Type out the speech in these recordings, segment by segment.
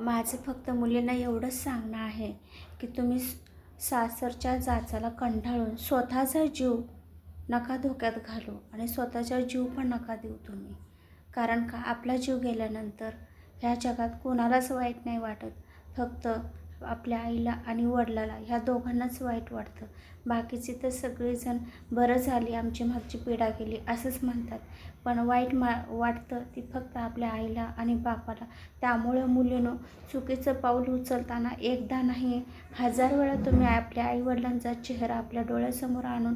माझं फक्त मुलींना एवढंच सांगणं आहे की तुम्ही सासरच्या जाचाला कंटाळून स्वतःचा जीव नका धोक्यात घालू आणि स्वतःचा जीव पण नका देऊ तुम्ही. कारण का आपला जीव गेल्यानंतर ह्या जगात कोणालाच वाईट नाही वाटत, फक्त आपल्या आईला आणि वडिलाला ह्या दोघांनाच वाईट वाटतं. बाकीचे तर सगळेजण बरं झाली, आमची मागची पिढा गेली असंच म्हणतात, पण वाईट वाटतं ती फक्त आपल्या आईला आणि बापाला. त्यामुळं मुलीनो, चुकीचं पाऊल उचलताना एकदा नाही 1000 वेळा तुम्ही आपल्या आईवडिलांचा चेहरा आपल्या डोळ्यासमोर आणून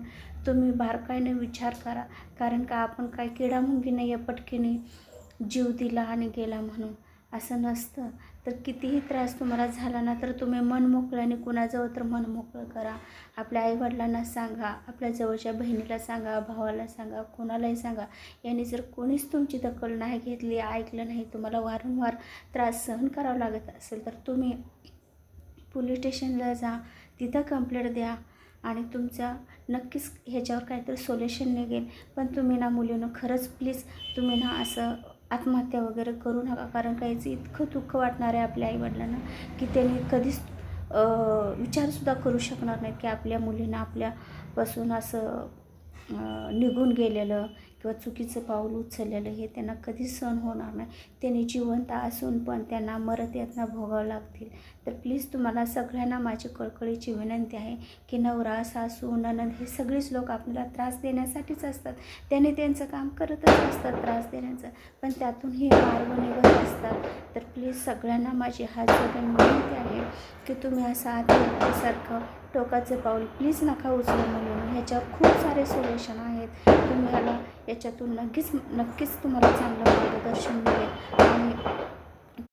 तुम्ही बारकाईने विचार करा. कारण का आपण काय किडामुंगी नाही आहे पटकीने जीव दिला आणि गेला म्हणून. असं नसतं. तर कितीही त्रास तुम्हाला झाला ना तर तुम्ही मन मोकळ्याने कुणाजवळ तर मन मोकळं करा. आपल्या आईवडिलांना सांगा, आपल्या जवळच्या बहिणीला सांगा, भावाला सांगा, कोणालाही सांगा. यांनी जर कोणीच तुमची दखल नाही घेतली, ऐकलं नाही, तुम्हाला वारंवार त्रास सहन करावा लागत असेल तर तुम्ही पोलीस स्टेशनला जा, तिथं कंप्लेंट द्या आणि तुमचा नक्कीच ह्याच्यावर काहीतरी सोल्युशन निघेल. पण तुम्ही ना मुलीनं खरंच प्लीज तुम्ही ना असं आत्महत्या वगैरे करू नका. कारण काहीच इतकं दुःख वाटणार आहे आपल्या आईवडिलांना की त्यांनी कधीच विचारसुद्धा करू शकणार नाहीत की आपल्या मुलीनं आपल्यापासून असं निघून गेलेलं किंवा चुकीचं पाऊल उचललेलं हे त्यांना कधीच सहन होणार नाही. त्यांनी जिवंत असून पण त्यांना मरत यातना भोगावं लागतील. तर प्लीज तुम्हाला सगळ्यांना माझी कळकळीची विनंती आहे की नवरा, सासू, नणंद हे सगळेच लोक आपल्याला त्रास देण्यासाठीच असतात. त्याने त्यांचं काम करतच असतात त्रास देण्याचं, पण त्यातून हे मार्ग निघत असतात. तर प्लीज सगळ्यांना माझी हात जोडून विनंती आहे की तुम्ही असं आत्महत्येसारखं टोकाचं पाऊल प्लीज नका उचलू म्हणून. ह्याच्यावर खूप सारे सोल्युशन आहेत. तुम्हाला याच्यातून नक्कीच तुम्हाला चांगलं मार्गदर्शन मिळेल आणि